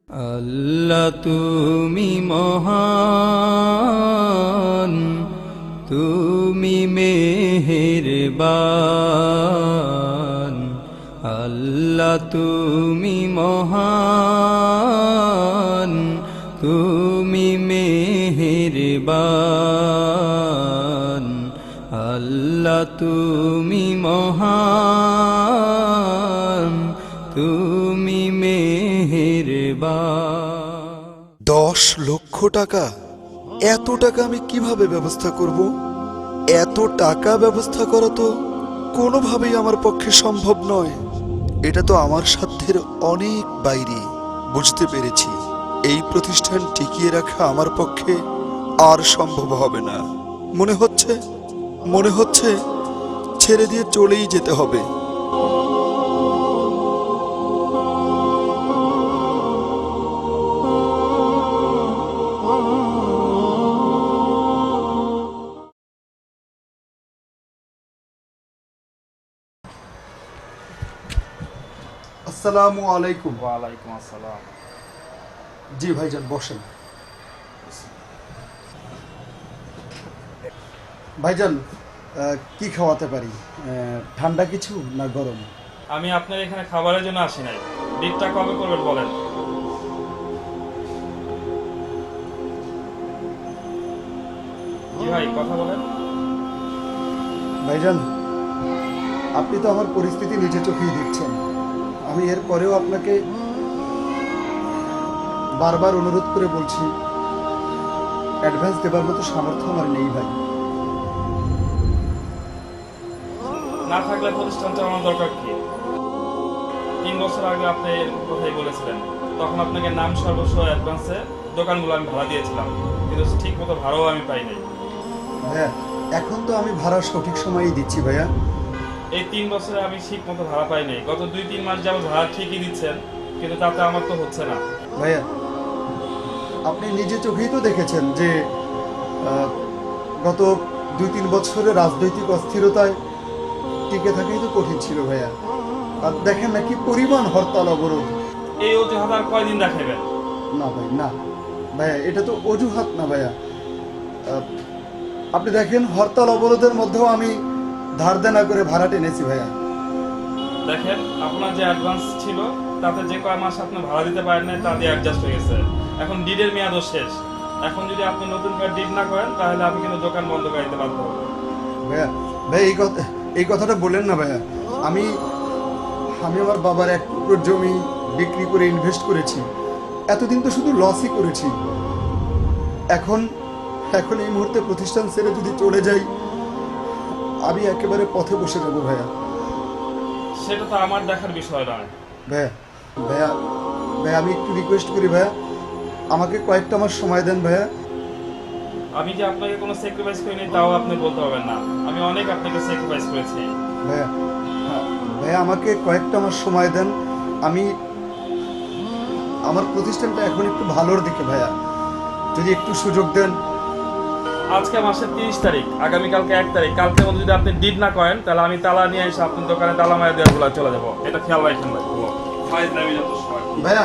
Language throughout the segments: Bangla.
আল্লাহ তুমি মহান, তুমি মেহেরবান। আল্লাহ তুমি মহান, তুমি মেহেরবান। আল্লাহ তুমি মহান, তুমি মেহেরবান। 10 লক্ষ টাকা? এত টাকা আমি কিভাবে ব্যবস্থা করব? এত টাকা ব্যবস্থা করা তো কোনোভাবেই আমার পক্ষে সম্ভব নয়। এটা তো আমার সাধ্যের অনেক বাইরে। বুঝতে পেরেছি, এই প্রতিষ্ঠান টিকিয়ে রাখা আমার পক্ষে আর সম্ভব হবে না। মনে হচ্ছে ছেড়ে দিয়ে চলেই যেতে হবে। আসসালামু আলাইকুম। ওয়ালাইকুম আসসালাম। জি ভাইজান, বসেন। ভাইজান, কি খাওয়াতে পারি? ঠান্ডা কিছু না গরম? আমি আপনার এখানে খাবারের জন্য আসি নাই। ডিটটা কবে করবেন বলেন? জি ভাই, কথা বলেন। ভাইজান, আপনি তো আমার পরিস্থিতি নিজে চোখেই দেখছেন। আমি এর পরেও আপনাকে বারবার অনুরোধ করে বলছি, অ্যাডভান্স দেবার মতো সামর্থ্য আমার নেই ভাই। না থাকলে প্রতিষ্ঠান চালানোর দরকার কি? 3 বছর আগে আপনি এরকম কথাই বলেছিলেন। তখন আপনাকে নাম সর্বস্ব অ্যাডভান্সে দোকানগুলো আমি ভাড়া দিয়েছিলাম, কিন্তু ঠিক মতো ভাড়াও আমি পাই নাই। ভাইয়া, এখন তো আমি ভাড়া সঠিক সময়ই দিচ্ছি ভাইয়া। এই 3 বছরে আমি ঠিক মতো ভাড়া পাই নাই। গত 2-3 মাস যাবত ভাড়া ঠিকই দিচ্ছেন, কিন্তু তাতে আমার তো হচ্ছে না। ভাইয়া, আপনি নিজে চোখেই তো দেখেছেন যে গত 2-3 বছরে রাজনৈতিক অস্থিরতায় টিকে থাকাই তো কঠিন ছিল ভাইয়া। আর দেখেন না কি পরিমাণ হরতাল অবরোধ। এই অজুহাত আর কয়দিন দেখাবেন? না ভাই, না ভাইয়া, এটা তো অজুহাত না ভাইয়া। আপনি দেখেন, হরতাল অবরোধের মধ্যেও আমি ধার দেনা করে ভাড়া টেনেছি ভাইয়া। দেখেন, আপনার যে অ্যাডভান্স ছিল তাতে যে কয় মাস আপনি ভাড়া দিতে পারেন না তা দিয়ে অ্যাডজাস্ট হয়ে গেছে। এখন ডিডের মেয়াদও শেষ। এখন যদি আপনি নতুন করে ডিড না করেন তাহলে আমি কিন্তু দোকান বন্ধ করে দিতে বাধ্য হবো। ভাইয়া, ভাই, এই কথাটা বললেন না ভাইয়া। আমি আমার বাবার 1 টুকরো জমি বিক্রি করে ইনভেস্ট করেছি। এতদিন তো শুধু লসই করেছি। এখন এই মুহূর্তে প্রতিষ্ঠান ছেড়ে যদি চলে যাই, আমি একেবারে পথে বসে যাবো ভাইয়া। সেটা তো আমার দেখার বিষয় নয়। ভাইয়া, ভাইয়া, ভাইয়া, আমি একটু রিকোয়েস্ট করি ভাইয়া, আমাকে কয়েকটা মাস সময় দেন ভাইয়া। আমি যে আপনাকে কোনো স্যাক্রিফাইস করিনি তাও আপনি বলতে পারবেন না। আমি অনেক আপনাকে স্যাক্রিফাইস করেছি। ভাইয়া, হ্যাঁ, ভাইয়া, আমাকে কয়েকটা মাস সময় দেন। আমি আমার প্রতিষ্ঠানটা এখন একটু ভালোর দিকে ভাইয়া, যদি একটু সুযোগ দেন। আজকে মাসের 30 তারিখ, আগামীকালকে 1 তারিখ। কালকের মধ্যে যদি আপনি ডিড না করেন তাহলে আমি তালা নিয়ে এসে আপনার দোকানে তালা মারা দেওয়া গুলা চলে যাবো। এটা খেয়াল রাখেন ভাই। ফাইজলামি যত সময়। ভাইয়া,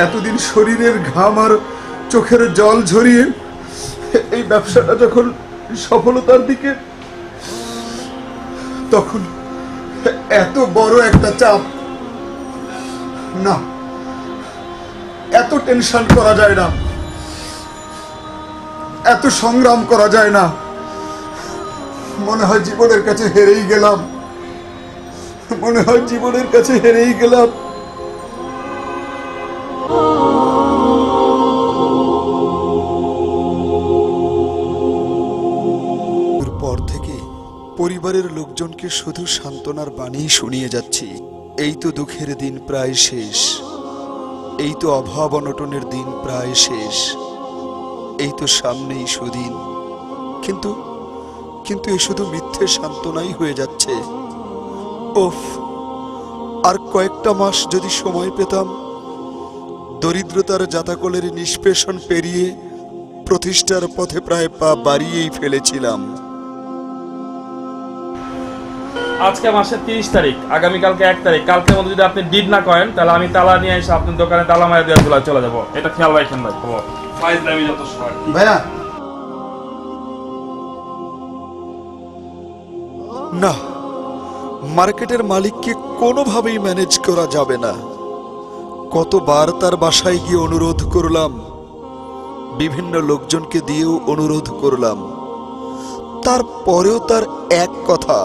এতদিন শরীরের ঘাম আর চোখের জল ঝরিয়ে এই ব্যবসাটা যখন সফলতার দিকে, তখন এত বড় একটা চাপ, না, এত টেনশন করা যায় না, এত সংগ্রাম করা যায় না। মনে হয় জীবনের কাছে হেরেই গেলাম। থেকে পরিবারের লোকজনকে শুধু সান্ত্বনার বাণী শুনিয়ে যাচ্ছি। এই তো দুঃখের দিন প্রায় শেষ, এই তো অভাব অনটনের দিন প্রায় শেষ, এই তো সামনেই সুদিন। কিন্তু কিন্তু এ শুধু মিথ্যে সান্ত্বনাই হয়ে যাচ্ছে। ওফ, আর কয়েকটা মাস যদি সময় পেতাম, দরিদ্রতার জাতাকলের নিষ্পেষণ পেরিয়ে প্রতিষ্ঠার পথে প্রায় পা বাড়িয়েই ফেলেছিলাম। আজকে মাসের 30 তারিখ, আগামীকালকে 1 তারিখ। কালকের মধ্যে যদি আপনি ডিড না করেন, তাহলে আমি তালা নিয়ে এসে আপনার দোকানে তালা মারা দিয়ে চলে যাবো। এটা খেয়াল রাখেন ভাই। ফাইজলামি যত সময়। ভাইয়া, না, মার্কেটের মালিককে কোনোভাবেই ম্যানেজ করা যাবে না। কতবার তার বাসায় গিয়ে অনুরোধ করলাম, বিভিন্ন লোকজনকে দিয়েও অনুরোধ করলাম, তারপরেও তার এক কথা,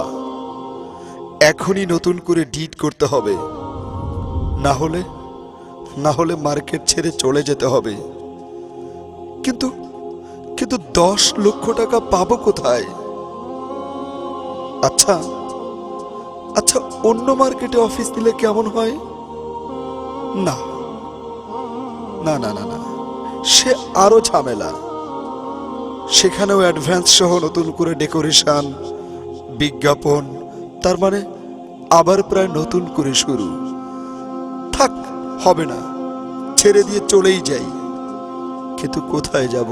এখনই নতুন করে ডিড করতে হবে, না হলে মার্কেট ছেড়ে চলে যেতে হবে। কিন্তু কিন্তু 10 লক্ষ টাকা পাবো কোথায়? আচ্ছা আচ্ছা, অন্য মার্কেটে অফিস দিলে কেমন হয়? না না না না না, সে আরো ঝামেলা। সেখানেও অ্যাডভান্স সহ নতুন করে ডেকোরেশন, বিজ্ঞাপন, তার মানে আবার প্রায় নতুন করে শুরু। থাক, হবে না, ছেড়ে দিয়ে চলেই যাই। কিন্তু কোথায় যাব?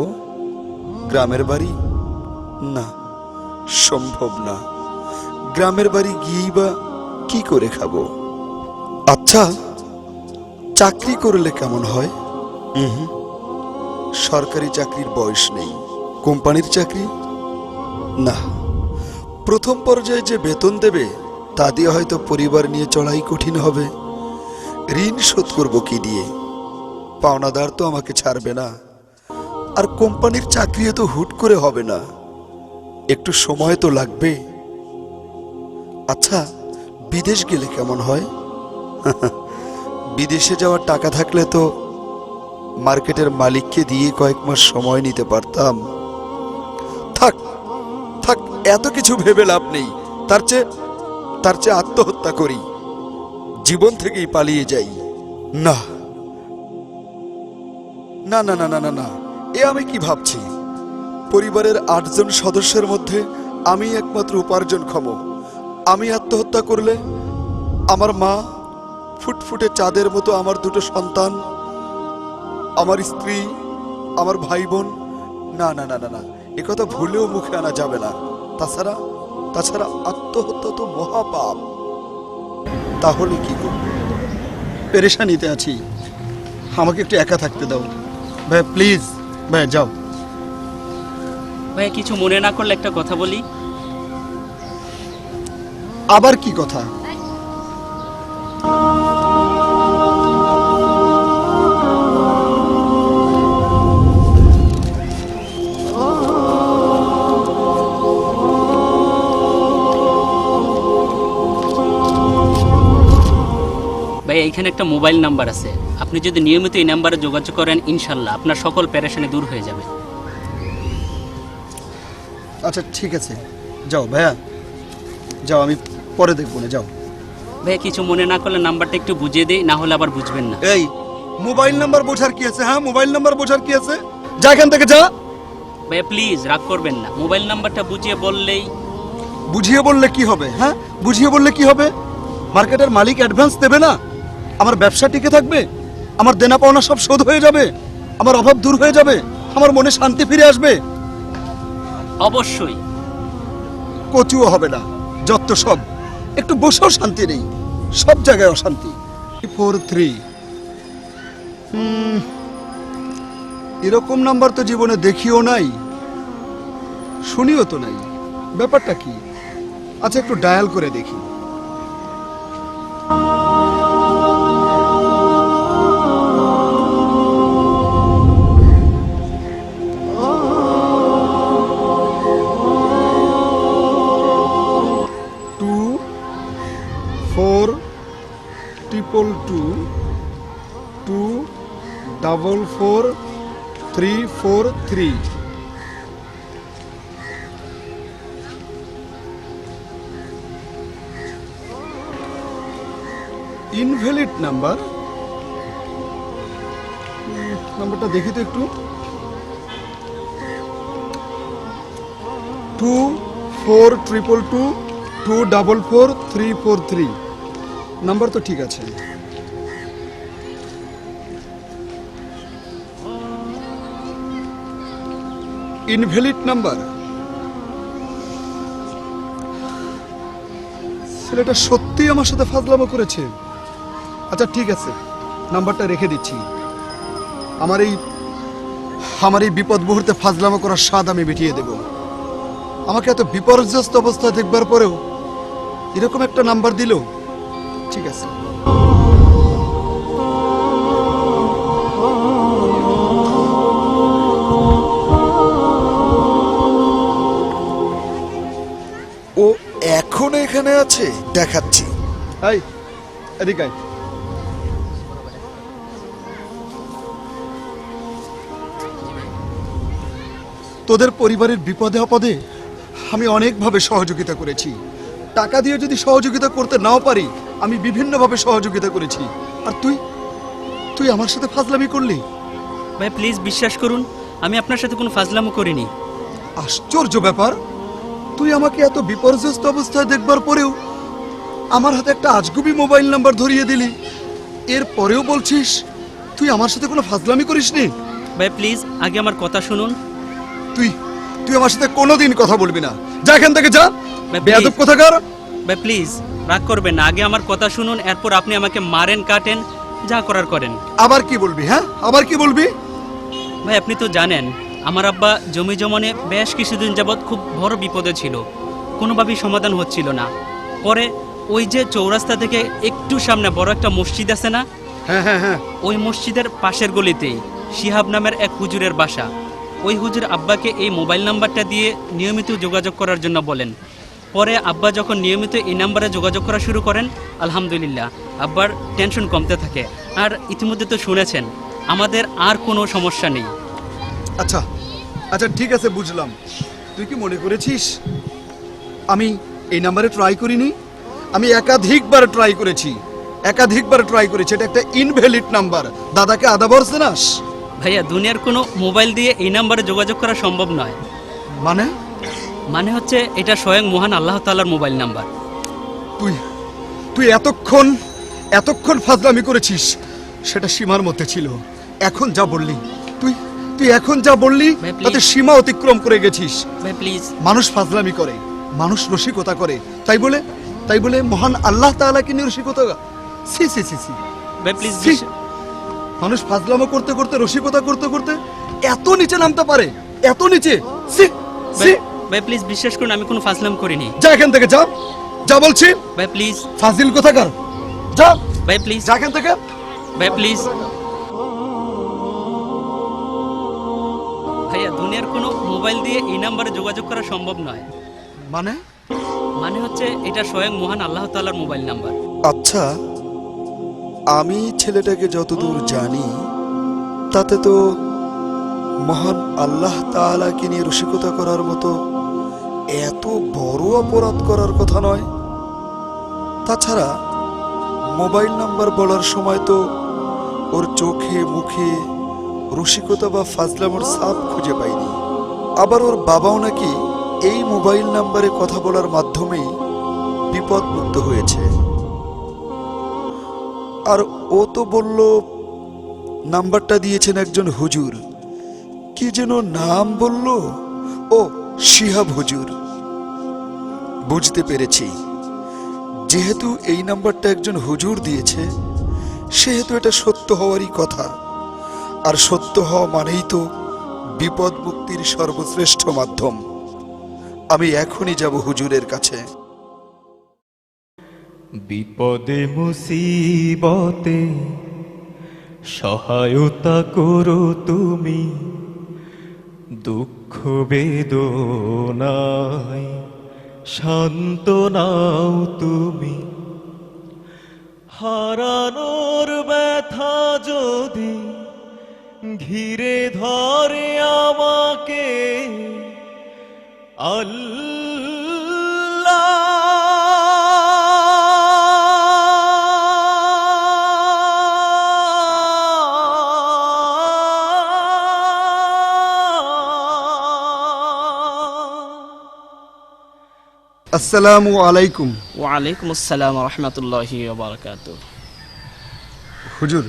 গ্রামের বাড়ি? না, সম্ভব না। গ্রামের বাড়ি গিয়েই বা কি করে খাবো? আচ্ছা, চাকরি করলে কেমন হয়? সরকারি চাকরির বয়স নেই। কোম্পানির চাকরি? না, প্রথম পর্যায়ে যে বেতন দেবে তা দিয়ে হয়তো পরিবার নিয়ে চলাই কঠিন হবে। ঋণ শোধ করব কি দিয়ে? পাওনাদার তো আমাকে ছাড়বে না। আর কোম্পানির চাকরিও তো হুট করে হবে না, একটু সময় তো লাগবে। আচ্ছা, বিদেশ গেলে কেমন হয়? বিদেশে যাওয়ার টাকা থাকলে তো মার্কেটের মালিককে দিয়ে কয়েক মাস সময় নিতে পারতাম। থাক থাক, এত কিছু ভেবে লাভ নেই। তার চেয়ে আত্মহত্যা করি, জীবন থেকেই পালিয়ে যাই। না না না না না না না, এ আমি কি ভাবছি? পরিবারের 8 জন সদস্যের মধ্যে আমি একমাত্র উপার্জনক্ষম। আমি আত্মহত্যা করলে আমার মা, ফুটফুটে চাঁদের মতো আমার 2টো সন্তান, আমার স্ত্রী, আমার ভাই বোন, না না না না না, একথা ভুলেও মুখে আনা যাবে না। তাছাড়া আত্মহত্যা তো মহাপাপ। তাহলে কি করব? পেরেশানিতে আছি, আমাকে একটু একা থাকতে দাও। ভাই প্লিজ, ভাই যাও। ভাই কিছু মনে না করলে একটা কথা বলি। আবার কি কথা? ভাই এইখানে একটা মোবাইল নাম্বার আছে, আপনি যদি নিয়মিত এই নাম্বারে যোগাযোগ করেন, ইনশাল্লাহ আপনার সকল পেরেশানি দূর হয়ে যাবে। আচ্ছা ঠিক আছে, যাও ভাইয়া, যাও, আমি পরে দেখবো না, যাও। ভাই কিছু মনে না করলে নাম্বারটা একটু বুঝিয়ে দিই, না হলে আবার বুঝবেন না। এই মোবাইল নাম্বার বোঝার কি আছে? হ্যাঁ, মোবাইল নাম্বার বোঝার কি আছে? যা এখান থেকে, যা। ভাই প্লিজ রাগ করবেন না, মোবাইল নাম্বারটা বুঝিয়ে বললেই। বুঝিয়ে বললে কি হবে? হ্যাঁ, বুঝিয়ে বললে কি হবে? মার্কেটের মালিক অ্যাডভান্স দেবে না? আমার ব্যবসা টিকে থাকবে? আমার দেনা পাওনা সব শোধ হয়ে যাবে? আমার অভাব দূর হয়ে যাবে? আমার মনে শান্তি ফিরে আসবে? অবশ্যই। কচুও হবে না, যত সব। একটু বসেও শান্তি নেই, সব জায়গায় অশান্তি। 43 এরকম নাম্বার তো জীবনে দেখিও নাই, শুনিও তো নাই। ব্যাপারটা কি? আচ্ছা একটু ডায়াল করে দেখি। ট্রিপল 2444343। Invalid number. নাম্বারটা দেখি তো একটু। 2422244343 নাম্বার তো ঠিক আছে। Invalid number. ছেলেটা সত্যিই আমার সাথে ফাজলামো করেছে। আচ্ছা ঠিক আছে, নাম্বারটা রেখে দিচ্ছি। আমার এই বিপদ মুহূর্তে ফাজলামো করার স্বাদ আমি মিটিয়ে দেব। আমাকে এত বিপর্যস্ত অবস্থায় দেখবার পরেও এরকম একটা নাম্বার দিল। ঠিক আছে। ও এখন এখানে আছে, দেখাচ্ছি। এই এদিকে আয়। তোদের পরিবারের বিপদে আপদে আমি অনেকভাবে সহযোগিতা করেছি। টাকা দিয়ে যদি সহযোগিতা করতে নাও পারি, আমি বিভিন্নভাবে সহযোগিতা করেছি। আর তুই আমার সাথে ফাজলামি করলি। ভাই প্লিজ বিশ্বাস করুন, আমি আপনার সাথে কোনো ফাজলামো করিনি। আশ্চর্য ব্যাপার, তুই আমাকে এত বিপর্যস্ত অবস্থায় দেখবার পরেও আমার হাতে একটা আজগুবি মোবাইল নাম্বার ধরিয়ে দিলি। এর পরেও বলছিস তুই আমার সাথে কোনো ফাজলামি করিসনি। ভাই প্লিজ আগে আমার কথা শুনুন। তুই আমার সাথে কোনোদিন কথা বলবি না। যা এখান থেকে, যা। ভাই, বেয়াদব please। কোথাকার। ভাই প্লিজ রাগ করবেন না, আগে আমার কথা শুনুন, এরপর আপনি আমাকে মারেন কাটেন যা করার করেন। আবার কি বলবি? হ্যাঁ, আবার কি বলবি? ভাই আপনি তো জানেন আমার আব্বা জমি জমানে বেশ কিছুদিন যাবৎ খুব বড় বিপদে ছিল, কোনোভাবেই সমাধান হচ্ছিল না। পরে ওই যে চৌরাস্তা থেকে একটু সামনে বড় একটা মসজিদ আছে না, হ্যাঁ। ওই মসজিদের পাশের গলিতেই শিহাব নামের এক হুজুরের বাসা। ওই হুজুর আব্বাকে এই মোবাইল নাম্বারটা দিয়ে নিয়মিত যোগাযোগ করার জন্য বলেন। পরে আব্বা যখন নিয়মিত এই নাম্বারে যোগাযোগ করা শুরু করেন, আলহামদুলিল্লাহ আব্বার টেনশন কমতে থাকে। আর ইতিমধ্যে তো শুনেছেন আমাদের আর কোনো সমস্যা নেই। আচ্ছা ঠিক আছে, বুঝলাম। তুই কি মনে করেছিস আমি এই নাম্বারে ট্রাই করিনি? আমি একাধিকবার ট্রাই করেছি। এটা একটা ইনভ্যালিড নাম্বার। দাদাকে আদা বর্ষনাস। ভাইয়া দুনিয়ার কোনো মোবাইল দিয়ে এই নাম্বারে যোগাযোগ করা সম্ভব নয়। মানে হচ্ছে এটা স্বয়ং মহান আল্লাহ তাআলার মোবাইল নাম্বার। তুই এতক্ষণ ফাজলামি করেছিস, সেটা সীমার মধ্যে ছিল। এখন যা বললি ভাই, please। তাতে সীমা অতিক্রম করে গেছিস। ভাই প্লিজ। মানুষ ফাজলামি করে, মানুষ রসিকতা করে, তাই বলে মহান আল্লাহ তাআলাকে নিয়ে রসিকতা? সি। ভাই প্লিজ। ছি! মানুষ ফাজলামো করতে করতে, রসিকতা করতে করতে এত নিচে নামতে পারে, এত নিচে। ভাই প্লিজ বিশ্বাস করুন, আমি কোনো ফাজলাম করিনি। যা এখান থেকে, যা বলছি। ভাই প্লিজ। ফাজিল কোথাকার, যা। ভাই প্লিজ। যা এখান থেকে। ভাই প্লিজ। ভাইয়া দুনিয়ার কোনো মোবাইল দিয়ে এই নাম্বারে যোগাযোগ করা সম্ভব নয়। মানে হচ্ছে এটা স্বয়ং মহান আল্লাহ তাআলার মোবাইল নাম্বার। আচ্ছা, আমি ছেলেটাকে যতদূর জানি তাতে তো মহান আল্লাহ তাআলাকে নিয়ে রসিকতা করার মতো এত বড় অপরাধ করার কথা নয়। তাছাড়া মোবাইল নাম্বার বলার সময় তো ওর চোখে মুখে রসিকতা বা ফাজলামোর ছাপ খুঁজে পাইনি। আবার ওর বাবাও নাকি এই মোবাইল নাম্বারে কথা বলার মাধ্যমেই বিপদমুক্ত হয়েছে। আর ও তো বলল নাম্বারটা দিয়েছেন একজন হুজুর। কি যেন নাম বলল? ও, শিহাব হুজুর। বুঝতে পেরেছি, যেহেতু এই নাম্বারটা একজন হুজুর দিয়েছে, সেহেতু এটা সত্য হওয়ারই কথা। আর সত্য হওয়া মানেই তো বিপদ মুক্তির সর্বশ্রেষ্ঠ মাধ্যম। আমি এখনই যাব হুজুরের কাছে। বিপদে মুসিবতে সহায়তা করো তুমি, দুঃখ বেদনায় শান্ত নাও তুমি। হারানোর ব্যথা যদি ঘিরে ধরে আমাকে, আল্লাহ আসসালামু আলাইকুম। ওয়ালাইকুম আসসালাম রহমতুল্লাহি বারাকাতু। হুজুর,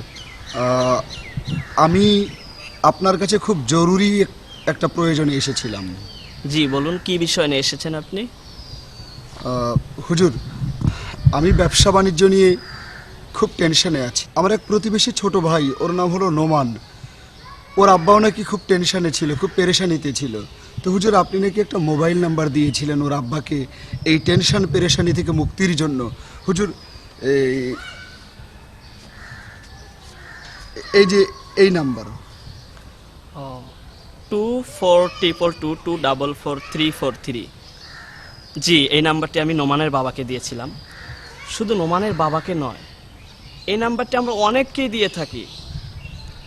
আমি আপনার কাছে খুব জরুরি একটা প্রয়োজনে এসেছিলাম। জি বলুন, কি বিষয় নিয়ে এসেছেন আপনি? হুজুর, আমি ব্যবসা বাণিজ্য নিয়ে খুব টেনশনে আছি। আমার এক প্রতিবেশী ছোট ভাই, ওর নাম হলো নোমান। ওর আব্বাও নাকি খুব টেনশনে ছিল, খুব পেরেশানিতে ছিল। তো হুজুর, আপনি নাকি একটা মোবাইল নাম্বার দিয়েছিলেন ওর আব্বাকে এই টেনশন পেরেশানি থেকে মুক্তির জন্য। হুজুর, এই যে এই নাম্বার। 2422244343। জি, এই নাম্বারটি আমি নোমানের বাবাকে দিয়েছিলাম। শুধু নোমানের বাবাকে নয়, এই নাম্বারটি আমরা অনেককেই দিয়ে থাকি।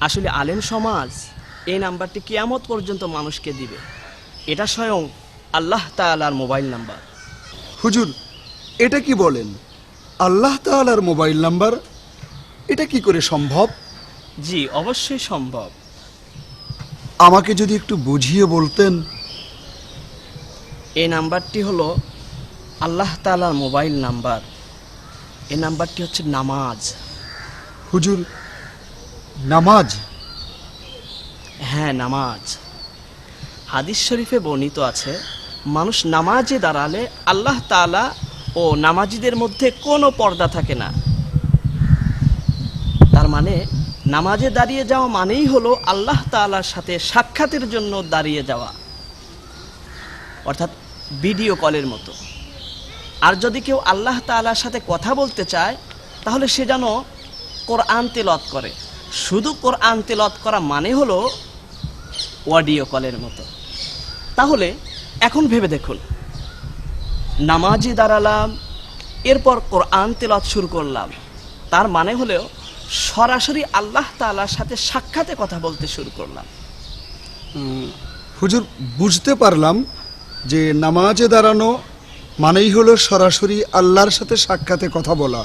আসলে আলেম সমাজ এই নাম্বারটি কিয়ামত পর্যন্ত মানুষকে দিবে। এটা স্বয়ং আল্লাহ তাআলার মোবাইল নাম্বার। হুজুর, এটা কি বলেন? আল্লাহ তাআলার মোবাইল নাম্বার? এটা কি করে সম্ভব? জি, অবশ্যই সম্ভব। আমাকে যদি একটু বুঝিয়ে বলতেন। এই নাম্বারটি হলো আল্লাহ তাআলার মোবাইল নাম্বার। এই নাম্বারটি হচ্ছে নামাজ। হুজুর, নামাজ? হ্যাঁ, নামাজ। হাদিস শরীফে বর্ণিত আছে, মানুষ নামাজে দাঁড়ালে আল্লাহ তাআলা ও নামাজীদের মধ্যে কোনো পর্দা থাকে না। তার মানে নামাজে দাঁড়িয়ে যাওয়া মানেই হলো আল্লাহ তাআলার সাথে সাক্ষাতের জন্য দাঁড়িয়ে যাওয়া, অর্থাৎ ভিডিও কলের মতো। আর যদি কেউ আল্লাহ তাআলার সাথে কথা বলতে চায়, তাহলে সে যেন কোরআন তেলাওয়াত করে। শুধু কোরআন তেলাওয়াত করা মানে হলো অডিও কলের মতো। তাহলে এখন ভেবে দেখুন, নামাজে দাঁড়ালাম, এরপর কোরআন তেলাওয়াত শুরু করলাম, তার মানে হলো সরাসরি আল্লাহ তাআলার সাথে সাক্ষাতে কথা বলতে শুরু করলাম। হুজুর, বুঝতে পারলাম যে নামাজে দাঁড়ানো মানেই হলো সরাসরি আল্লাহর সাথে সাক্ষাতে কথা বলা।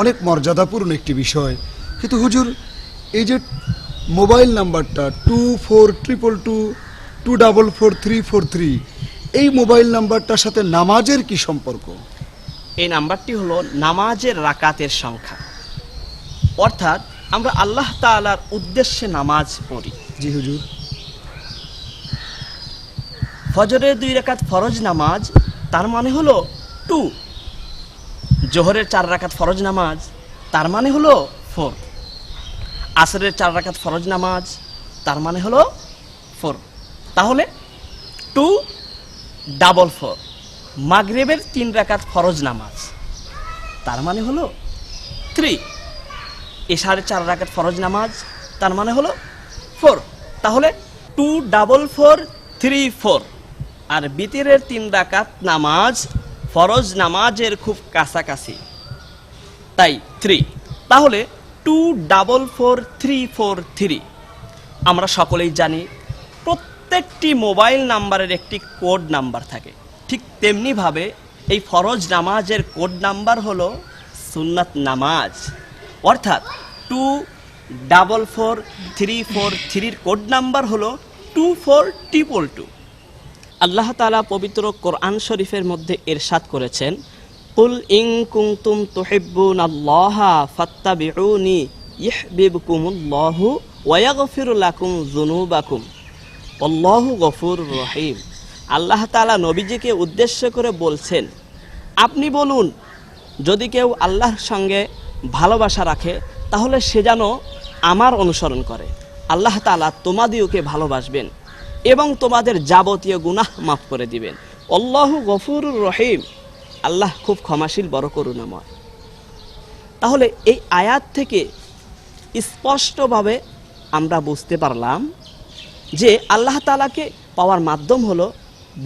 অনেক মর্যাদাপূর্ণ একটি বিষয়। কিন্তু হুজুর, এই যে মোবাইল নাম্বারটা 2422244343, এই মোবাইল নাম্বারটার সাথে নামাজের কি সম্পর্ক? এই নাম্বারটি হলো নামাজের রাকাতের সংখ্যা, অর্থাৎ আমরা আল্লাহ তাআলার উদ্দেশ্যে নামাজ পড়ি। জি হুজুর। ফজরের 2 রাকাত ফরজ নামাজ, তার মানে হলো 2। জোহরের 4 রাকাত ফরজ নামাজ, তার মানে হলো 4। আসরের 4 রাকাত ফরজ নামাজ, তার মানে হলো 4। তাহলে 244। মাগরিবের 3 রাকাত ফরজ নামাজ, তার মানে হলো 3। এশারের 4 রাকাত ফরজ নামাজ, তার মানে হলো 4। তাহলে 24434। আর বিতিরের 3 রাকাত নামাজ ফরজ নামাজের খুব কাছাকাছি, তাই 3। তাহলে 244343। আমরা সকলেই জানি প্রত্যেকটি মোবাইল নাম্বারের একটি কোড নাম্বার থাকে। ঠিক তেমনিভাবে এই ফরজ নামাজের কোড নাম্বার হলো সুন্নাত নামাজ, অর্থাৎ 244343 কোড নাম্বার হলো 24222। আল্লাহ তাআলা পবিত্র কোরআন শরীফের মধ্যে ইরশাদ করেছেন, কুল ইন কুনতুম তুহিব্বুনাল্লাহা ফাত্তাবিউনি ইহবিবকুমুল্লাহু ওয়া ইয়াগফির লাকুম যুনুবাকুম আল্লাহু গফুরুর রহিম। আল্লাহ তাআলা নবীজিকে উদ্দেশ্য করে বলছেন, আপনি বলুন, যদি কেউ আল্লাহর সঙ্গে ভালোবাসা রাখে তাহলে সে যেন আমার অনুসরণ করে। আল্লাহ তাআলা তোমাদিওকে ভালোবাসবেন এবং তোমাদের যাবতীয় গুনাহ মাফ করে দিবেন। আল্লাহু গফুরুর রহিম, আল্লাহ খুব ক্ষমাশীল, বড় করুণাময়। তাহলে এই আয়াত থেকে স্পষ্টভাবে আমরা বুঝতে পারলাম যে আল্লাহ তাআলাকে পাওয়ার মাধ্যম হলো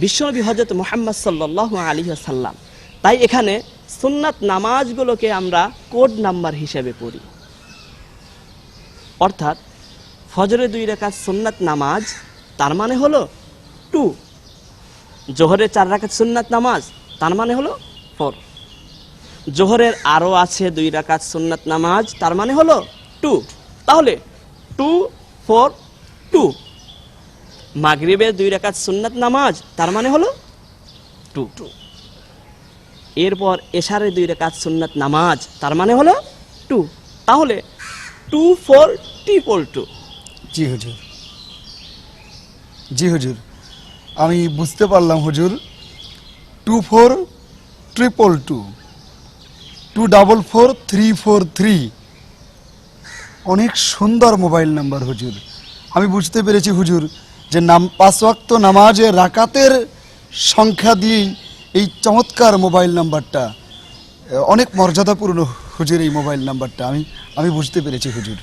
বিশ্বনবী হযরত মুহাম্মদ সাল্লাল্লাহু আলাইহি ওয়াসাল্লাম। তাই এখানে সুন্নাত নামাজগুলোকে আমরা কোড নাম্বার হিসেবে পড়ি, অর্থাৎ ফজরের 2 রাকাত সুন্নাত নামাজ, তার মানে হলো 2। জোহরের 4 রাকাত সুন্নাত নামাজ, তার মানে হলো 4। জোহরের আরও আছে 2 রাকাত সুন্নাত নামাজ, তার মানে হলো 2। তাহলে 242। মাগরিবের 2 রাকাত সুন্নাত নামাজ, তার মানে হলো 2। এরপর এশারে 2 রাকাত সুন্নাত নামাজ, তার মানে হলো 2। তাহলে 2 4 2 জি হুজুর, জি হুজুর, আমি বুঝতে পারলাম হুজুর। 2422 244343 অনেক সুন্দর মোবাইল নাম্বার হুজুর। আমি বুঝতে পেরেছি হুজুর যে 5 ওয়াক্ত নামাজের রাকাতের সংখ্যা দিয়েই এই চমৎকার মোবাইল নাম্বারটা অনেক মর্যাদাপূর্ণ হুজুর। এই মোবাইল নাম্বারটা আমি বুঝতে পেরেছি হুজুর।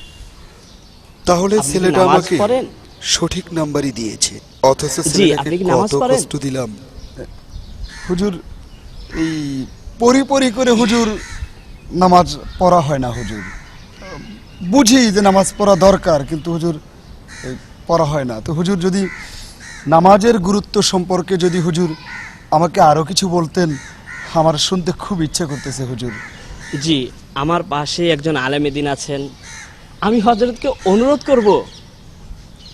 তাহলে আপনি কি ছেলেটা নামাজ আমাকে পড়েন? সঠিক নাম্বারই দিয়েছে, অথচ জি, ছেলেটাকে আপনি কি নামাজ কত পড়েন? কষ্ট দিলাম হুজুর। এই পরি করে হুজুর নামাজ পড়া হয় না হুজুর। বুঝি যে নামাজ পড়া দরকার, কিন্তু হুজুর এই পড়া হয় না। তো হুজুর যদি নামাজের গুরুত্ব সম্পর্কে যদি হুজুর আমাকে আরো কিছু বলতেন, আমার শুনতে খুব ইচ্ছে করতেছে হুজুর। জি, আমার পাশে একজন আলেমে দ্বীন আছেন, আমি হযরতকে অনুরোধ করব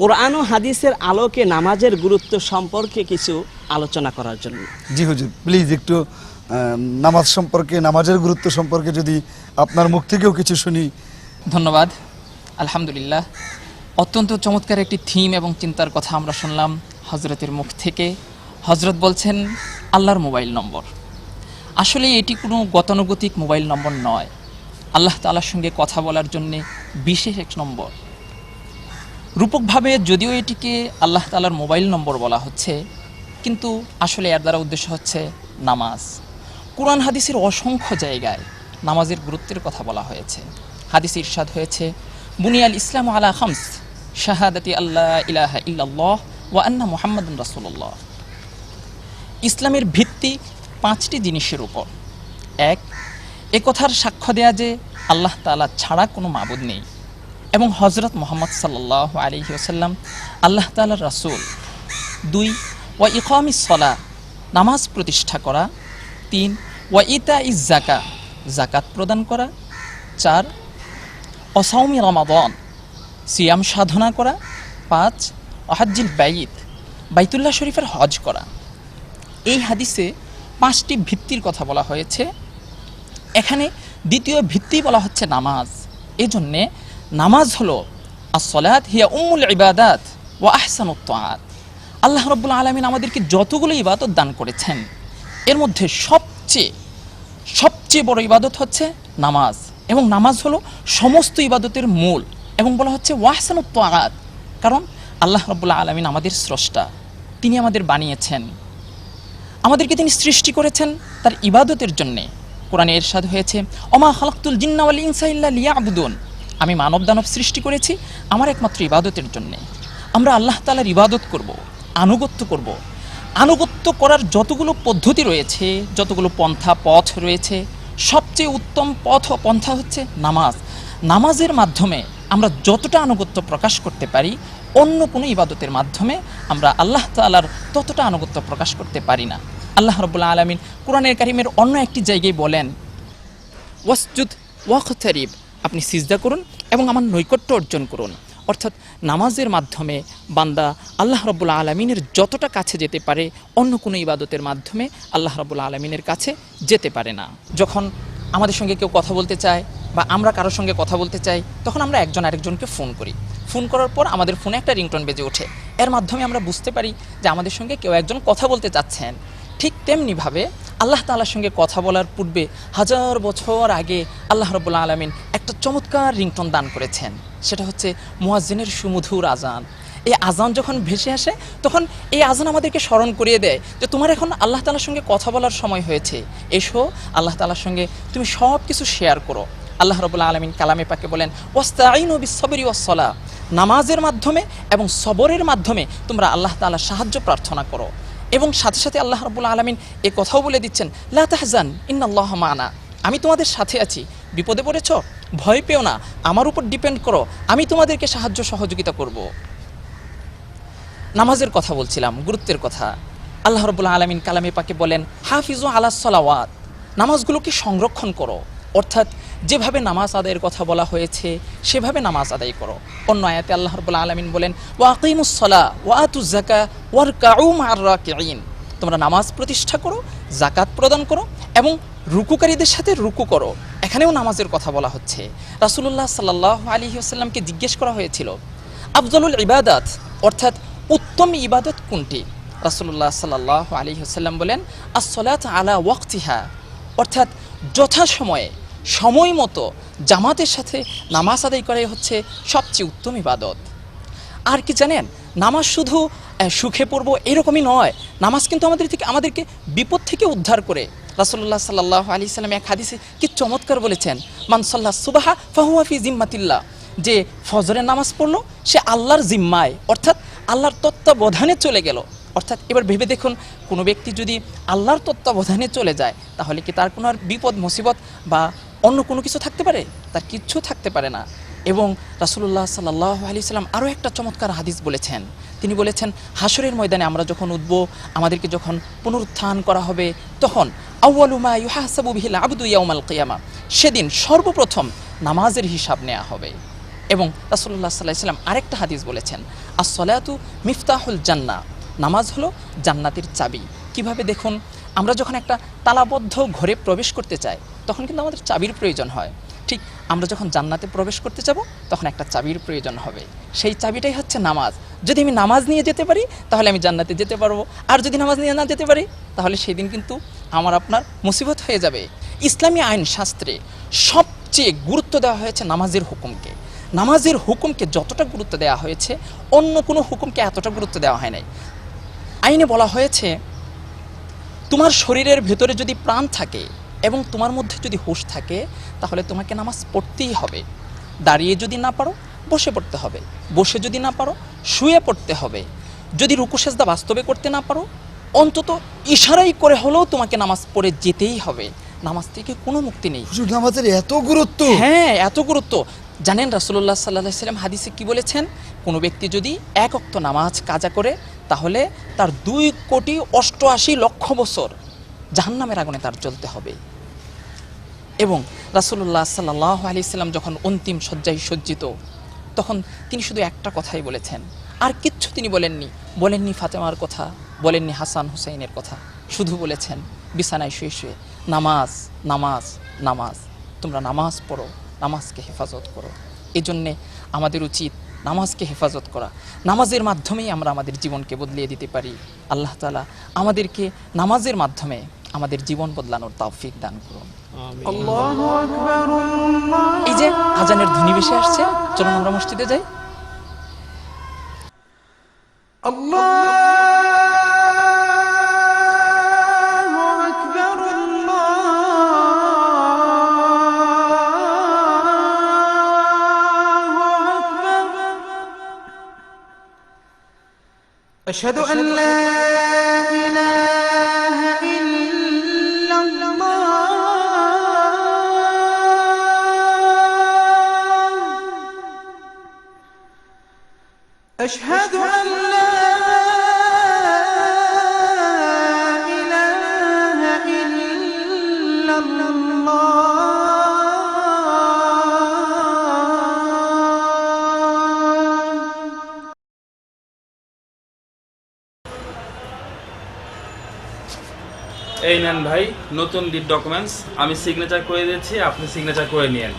কোরআন ও হাদিসের আলোকে নামাজের গুরুত্ব সম্পর্কে কিছু আলোচনা করার জন্য। জি হুজুর, প্লিজ একটু নামাজ সম্পর্কে, নামাজের গুরুত্ব সম্পর্কে যদি আপনার মুখ থেকেও কিছু শুনি। ধন্যবাদ। আলহামদুলিল্লাহ, অত্যন্ত চমৎকার একটি থিম এবং চিন্তার কথা আমরা শুনলাম হজরতের মুখ থেকে। হজরত বলছেন আল্লাহর মোবাইল নম্বর। আসলে এটি কোনো গতানুগতিক মোবাইল নম্বর নয়, আল্লাহ তাআলার সঙ্গে কথা বলার জন্যে বিশেষ এক নম্বর। রূপকভাবে যদিও এটিকে আল্লাহ তাআলার মোবাইল নম্বর বলা হচ্ছে, কিন্তু আসলে এর দ্বারা উদ্দেশ্য হচ্ছে নামাজ। কুরআন হাদিসের অসংখ্য জায়গায় নামাজের গুরুত্বের কথা বলা হয়েছে। হাদিসে ইরশাদ হয়েছে, বুনিয়াল ইসলামু আলা খামস, শাহাদাতি আল্লাহ ইলাহা ইল্লাল্লাহ ওয়া আন্না মুহাম্মাদুন রাসূলুল্লাহ। ইসলামের ভিত্তি 5টি জিনিসের উপর। 1, এ কথার সাক্ষ্য দেয়া যে আল্লাহ তাআলা ছাড়া কোনো মাবুদ নেই এবং হযরত মুহাম্মদ সাল্লাল্লাহু আলাইহি ওয়াসাল্লাম আল্লাহ তাআলার রাসূল। 2, ওয়া ইকামিস সালাহ, নামাজ প্রতিষ্ঠা করা। 3, ওয়া ইতাইজ যাকাত, যাকাত প্রদান করা। 4, অসাউমি রমাদান, সিয়াম সাধনা করা। 5, হজ্জিল বাইত, বাইতুল্লাহ শরীফের হজ করা। এই হাদিসে 5টি ভিত্তির কথা বলা হয়েছে। এখানে দ্বিতীয় ভিত্তি বলা হচ্ছে নামাজ। এজন্যে নামাজ হলো as-সালাত হিয়া উম্মুল ইবাদাত ওয়া আহসানুত তাআত। আল্লাহ রাব্বুল আলামিন আমাদেরকে যতগুলো ইবাদত দান করেছেন, এর মধ্যে সবচেয়ে বড় ইবাদত হচ্ছে নামাজ, এবং নামাজ হলো সমস্ত ইবাদতের মূল। এবং বলা হচ্ছে ওয়া আহসানুত তাআত, কারণ আল্লাহ রাব্বুল আলামিন আমাদের স্রষ্টা, তিনি আমাদের বানিয়েছেন, আমাদেরকে তিনি সৃষ্টি করেছেন তার ইবাদতের জন্যে। কোরআনে ইরশাদ হয়েছে, ওমা খালাকতুল জিন্না ওয়াল ইনসা ইল্লা লিয়াবুদুন, আমি মানব দানব সৃষ্টি করেছি আমার একমাত্র ইবাদতের জন্যে। আমরা আল্লাহ তাআলার ইবাদত করব, আনুগত্য করব। আনুগত্য করার যতগুলো পদ্ধতি রয়েছে, যতগুলো পথ রয়েছে, সবচেয়ে উত্তম পন্থা হচ্ছে নামাজ। নামাজের মাধ্যমে আমরা যতটা আনুগত্য প্রকাশ করতে পারি, অন্য কোনো ইবাদতের মাধ্যমে আমরা আল্লাহ তাআলার ততটা আনুগত্য প্রকাশ করতে পারি না। আল্লাহ রাব্বুল আলামিন কোরআনের কারিমের অন্য একটি জায়গায় বলেন, ওয়াসজুদ ওয়াকতারিব, আপনি সিজদা করুন এবং আমার নৈকট্য অর্জন করুন। অর্থাৎ নামাজের মাধ্যমে বান্দা আল্লাহ রাব্বুল আলামিনের যতটা কাছে যেতে পারে, অন্য কোনো ইবাদতের মাধ্যমে আল্লাহ রাব্বুল আলামিনের কাছে যেতে পারে না। যখন আমাদের সঙ্গে কেউ কথা বলতে চায় বা আমরা কারোর সঙ্গে কথা বলতে চাই, তখন আমরা একজন আরেকজনকে ফোন করি। ফোন করার পর আমাদের ফোনে একটা রিংটোন বেজে ওঠে, এর মাধ্যমে আমরা বুঝতে পারি যে আমাদের সঙ্গে কেউ একজন কথা বলতে চাচ্ছেন। ঠিক তেমনিভাবে আল্লাহ তাআলার সঙ্গে কথা বলার পূর্বে হাজার বছর আগে আল্লাহ রাব্বুল আলামিন একটা চমৎকার রিংটোন দান করেছেন, সেটা হচ্ছে মুয়াজ্জিনের সুমধুর আজান। এই আজান যখন ভেসে আসে, তখন এই আজান আমাদেরকে স্মরণ করিয়ে দেয় যে তোমার এখন আল্লাহ তাআলার সঙ্গে কথা বলার সময় হয়েছে, এসো আল্লাহ তাআলার সঙ্গে তুমি সব কিছু শেয়ার করো। আল্লাহ রাব্বুল আলামিন কালামে পাকে বলেন, ওয়াস্তাঈনু বিস-সাবরি ওয়াস-সালাহ, নামাজের মাধ্যমে এবং সবরের মাধ্যমে তোমরা আল্লাহ তাআলার সাহায্য প্রার্থনা করো। এবং সাথে সাথে আল্লাহ রাব্বুল আলামিন এ কথাও বলে দিচ্ছেন, লা তাহজান ইন্নাল্লাহা মা'ানা, আমি তোমাদের সাথে আছি, বিপদে পড়েছ ভয় পেও না, আমার উপর ডিপেন্ড করো, আমি তোমাদেরকে সাহায্য সহযোগিতা করব। নামাজের কথা বলছিলাম, গুরুত্বের কথা। আল্লাহ রাব্বুল আলামিন কালামে পাকে বলেন, হাফিজু আলাস সালাওয়াত, নামাজগুলোকে সংরক্ষণ করো। অর্থাৎ যেভাবে নামাজ আদায়ের কথা বলা হয়েছে সেভাবে নামাজ আদায় করো। অন্য আয়াতে আল্লাহ রাব্বুল আলামিন বলেন, ওয়া আকিমুস সালাহ ওয়া আতুজ যাকাহ ওয়ারকাউ মা'আর রাকিঈন, তোমরা নামাজ প্রতিষ্ঠা করো, জাকাত প্রদান করো এবং রুকুকারীদের সাথে রুকু করো। এখানেও নামাজের কথা বলা হচ্ছে। রাসূলুল্লাহ সাল্লাল্লাহু আলাইহি ওয়াসাল্লামকে জিজ্ঞেস করা হয়েছিল আফজলুল ইবাদাত অর্থাৎ উত্তম ইবাদত কোনটি? রাসূলুল্লাহ সাল্লাল্লাহু আলাইহি ওয়াসাল্লাম বলেন আস-সালাত আলা ওয়াক্তিহা অর্থাৎ যথাসময়ে সময় মতো জামাতের সাথে নামাজ আদায় করাই হচ্ছে সবচেয়ে উত্তম ইবাদত। আর কি জানেন, নামাজ শুধু সুখে পড়বো এরকমই নয়, নামাজ কিন্তু আমাদেরকে বিপদ থেকে উদ্ধার করে। রাসূলুল্লাহ সাল্লাল্লাহু আলাইহি সাল্লাম এক হাদিসে কি চমৎকার বলেছেন, মান সাল্লা সুবহা ফাহুয়া ফি জিম্মাতিল্লাহ, যে ফজরের নামাজ পড়লো সে আল্লাহর জিম্মায় অর্থাৎ আল্লাহর তত্ত্বাবধানে চলে গেল। অর্থাৎ এবার ভেবে দেখুন, কোনো ব্যক্তি যদি আল্লাহর তত্ত্বাবধানে চলে যায় তাহলে কি তার কোনো আর বিপদ মুসিবত বা অন্য কোনো কিছু থাকতে পারে? তার কিচ্ছু থাকতে পারে না। এবং রাসূলুল্লাহ সাল্লাল্লাহু আলাইহি সাল্লাম আরও একটা চমৎকার হাদিস বলেছেন। তিনি বলেছেন হাসরের ময়দানে আমরা যখন উঠব, আমাদেরকে যখন পুনরুত্থান করা হবে, তখন আউয়ালু মা ইউহাসাবু বিহিল আবদু ইয়াউমাল কিয়ামা, সেদিন সর্বপ্রথম নামাজের হিসাব নেওয়া হবে। এবং রাসূলুল্লাহ সাল্লাল্লাহু আলাইহি সাল্লাম আরেকটা হাদিস বলেছেন আস-সালাতু মিফতাহুল জান্নাহ, নামাজ হলো জান্নাতের চাবি। কিভাবে দেখুন, আমরা যখন একটা তালাবদ্ধ ঘরে প্রবেশ করতে চাই তখন কিন্তু আমাদের চাবির প্রয়োজন হয়। ঠিক আমরা যখন জান্নাতে প্রবেশ করতে যাব তখন একটা চাবির প্রয়োজন হবে, সেই চাবিটাই হচ্ছে নামাজ। যদি আমি নামাজ নিয়ে যেতে পারি তাহলে আমি জান্নাতে যেতে পারবো, আর যদি নামাজ নিয়ে না যেতে পারি তাহলে সেদিন কিন্তু আমার আপনার মুসিবত হয়ে যাবে। ইসলামী আইন শাস্ত্রে সবচেয়ে গুরুত্ব দেওয়া হয়েছে নামাজের হুকুমকে। নামাজের হুকুমকে যতটা গুরুত্ব দেওয়া হয়েছে অন্য কোনো হুকুমকে এতটা গুরুত্ব দেওয়া হয় নাই। আইনে বলা হয়েছে তোমার শরীরের ভেতরে যদি প্রাণ থাকে এবং তোমার মধ্যে যদি হুঁশ থাকে তাহলে তোমাকে নামাজ পড়তেই হবে। দাঁড়িয়ে যদি না পারো বসে পড়তে হবে, বসে যদি না পারো শুয়ে পড়তে হবে। যদি রুকু সেজদা বাস্তবে করতে না পারো অন্তত ইশারাই করে হলেও তোমাকে নামাজ পড়ে যেতেই হবে। নামাজ থেকে কোনো মুক্তি নেই। হুজুর, নামাজের এত গুরুত্ব? হ্যাঁ, এত গুরুত্ব। জানেন রাসূলুল্লাহ সাল্লাল্লাহু আলাইহি সাল্লাম হাদিসে কি বলেছেন? কোনো ব্যক্তি যদি এক ওয়াক্ত নামাজ কাজা করে তাহলে তার 2,88,00,000 বছর জাহান্নামের আগুনে তার জ্বলতে হবে। এবং রাসূলুল্লাহ সাল্লাল্লাহু আলাইহি সাল্লাম যখন অন্তিম শয্যায় সজ্জিত তখন তিনি শুধু একটা কথাই বলেছেন, আর কিচ্ছু তিনি বলেননি ফাতেমার কথা, বলেননি হাসান হুসাইনের কথা, শুধু বলেছেন বিছানায় শুয়ে শুয়ে নামাজ নামাজ নামাজ, তোমরা নামাজ পড়ো, নামাজকে হেফাজত করো। এজন্যে আমাদের উচিত নামাজকে হেফাজত করা। নামাজের মাধ্যমেই আমরা আমাদের জীবনকে বদলিয়ে দিতে পারি। আল্লাহ তাআলা আমাদেরকে নামাজের মাধ্যমে আমাদের জীবন বদলানোর তৌফিক দান করুন। এই যে আজানের ধ্বনি ভেসে আসছে, চলুন আমরা মসজিদে যাই। أشهد أن لا إله إلا الله أشهد أن لا إله إلا الله এই নেন ভাই নতুন ডিড ডকুমেন্টস, আমি সিগনেচার করে দিয়েছি, আপনি সিগনেচার করে নিয়েন।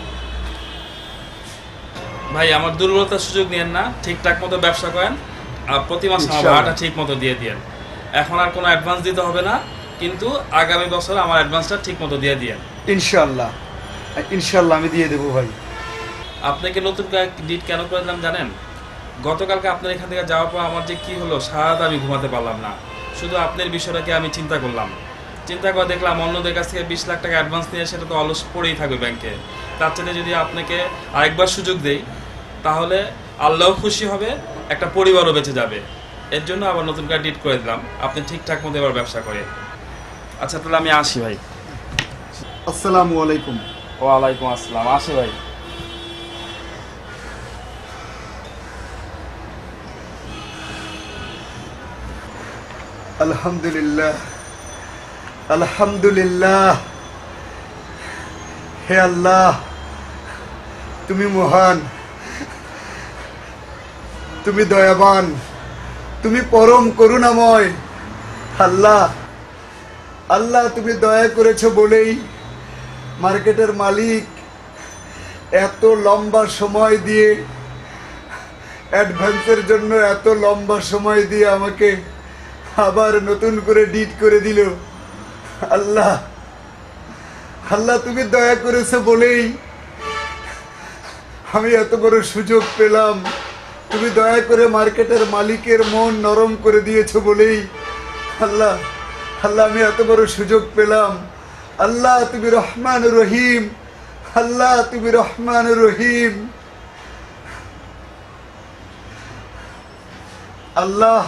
ভাই আমার দুর্বলতার সুযোগ নিয়েন না, ঠিকঠাক মতো ব্যবসা করেন আর প্রতি মাসে আমার ভাড়াটা ঠিক মতো দিয়ে দিয়েন। এখন আর কোনো অ্যাডভান্স দিতে হবে না, কিন্তু আগামী বছর আমার অ্যাডভান্সটা ঠিক মতো দিয়ে দিয়েন। ইনশাআল্লাহ, ইনশাআল্লাহ আমি দিয়ে দেবো ভাই। আপনাকে নতুন ডিড কেন করে দিলাম জানেন? গতকালকে আপনার এখান থেকে যাওয়ার পর আমার যে কি হলো, সারা রাত আমি ঘুমাতে পারলাম না। শুধু আপনার বিষয়টাকে আমি চিন্তা করলাম, চিন্তা করে দেখলাম অন্যদের কাছ থেকে 20 লাখ টাকা অ্যাডভান্স নিয়ে সেটা তো অলস পড়েই থাকবে ব্যাংকে। তার চাইতে যদি আপনাকে আরেকবার সুযোগ দেই তাহলে আল্লাহও খুশি হবে, একটা পরিবারও বেঁচে যাবে। এর জন্য আবার নতুন করে ডিড করে দিলাম, আপনি ঠিকঠাক মতো এবার ব্যবসা করে। আচ্ছা তাহলে আমি আসি ভাই। আসসালামু আলাইকুম। ওয়ালাইকুম আসসালাম, আসি ভাই। আলহামদুলিল্লাহ, আলহামদুলিল্লাহ। হে আল্লাহ, তুমি মহান, তুমি দয়াবান, তুমি পরম করুণাময়। আল্লাহ, আল্লাহ তুমি দয়া করেছো বলেই মার্কেটের মালিক এত লম্বা সময় দিয়ে, অ্যাডভান্সের জন্য এত লম্বা সময় দিয়ে আমাকে আবার নতুন করে ডিট করে দিল। আল্লাহ, আল্লাহ তুমি দয়া করেছো বলেই আমি এত বড় সুযোগ পেলাম। তুমি দয়া করে মার্কেটের মালিকের মন নরম করে দিয়েছো বলেই আল্লাহ, আল্লাহ আমি এত বড় সুযোগ পেলাম। আল্লাহ তুমি রহমান রহিম, আল্লাহ তুমি রহমান রহিম। আল্লাহ,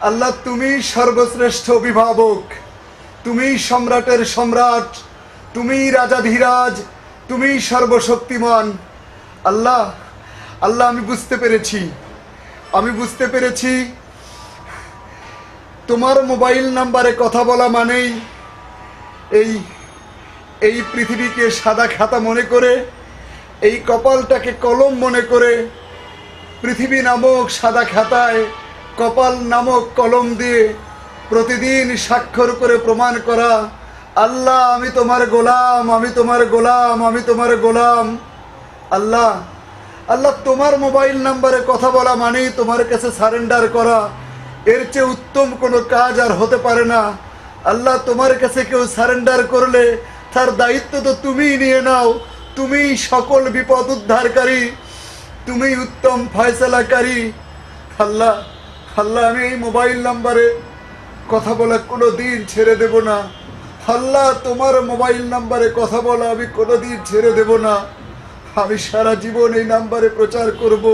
আল্লাহ তুমি সর্বশ্রেষ্ঠ অভিভাবক, তুমি সম্রাটের সম্রাট, তুমি রাজাধিরাজ, তুমি সর্বশক্তিমান। আল্লাহ, আল্লাহ আমি বুঝতে পেরেছি তোমার মোবাইল নাম্বারে কথা বলা মানেই এই পৃথিবীকে সাদা খাতা মনে করে, এই কপালটাকে কলম মনে করে পৃথিবী নামক সাদা খাতায় কপাল নামক কলম দিয়ে প্রতিদিন স্বাক্ষর করে প্রমাণ করা, আল্লাহ আমি তোমার গোলাম, আমি তোমার গোলাম, আমি তোমার গোলাম। আল্লাহ, আল্লাহ তোমার মোবাইল নাম্বারে কথা বলা মানেই তোমার কাছে সারেন্ডার করা। এর চেয়ে উত্তম কোনো কাজ আর হতে পারে না। আল্লাহ তোমার কাছে কেউ সারেন্ডার করলে তার দায়িত্ব তো তুমিই নিয়ে নাও। তুমি সকল বিপদ উদ্ধারকারী, তুমি উত্তম ফয়সালাকারী। আল্লাহ, আল্লাহ আমি এই মোবাইল নাম্বারে কথা বলা কোনো দিন ছেড়ে দেব না। আল্লাহ তোমার মোবাইল নাম্বারে কথা বলা আমি কোনো দিন ছেড়ে দেব না। আমি সারা জীবন এই নাম্বারে প্রচার করব,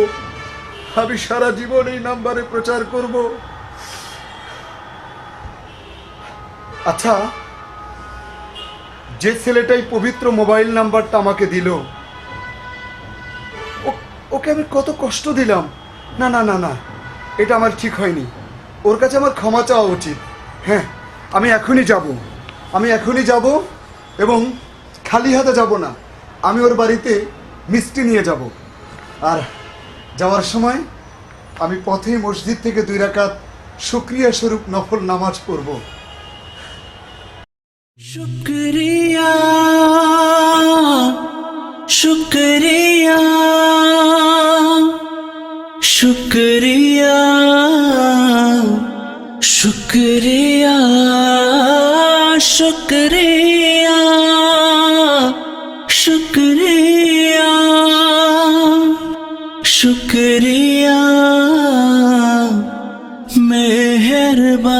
আমি সারা জীবন এই নাম্বারে প্রচার করব। আচ্ছা, যে ছেলেটাই পবিত্র মোবাইল নাম্বারটা আমাকে দিল, ওকে আমি কত কষ্ট দিলাম। না না না না, এটা আমার ঠিক হয়নি। ওর কাছে আমার ক্ষমা চাওয়া উচিত। হ্যাঁ, আমি এখনই যাব এবং খালি হাতে যাব না। আমি ওর বাড়িতে মিষ্টি নিয়ে যাব, আর যাওয়ার সময় আমি পথেই মসজিদ থেকে 2 রাকাত শুকরিয়া স্বরূপ নফল নামাজ পড়ব। शुक्रिया शुक्रिया शुक्रिया शुक्रिया शुक्रिया शुक्रिया शुक्रिया मेहरबान।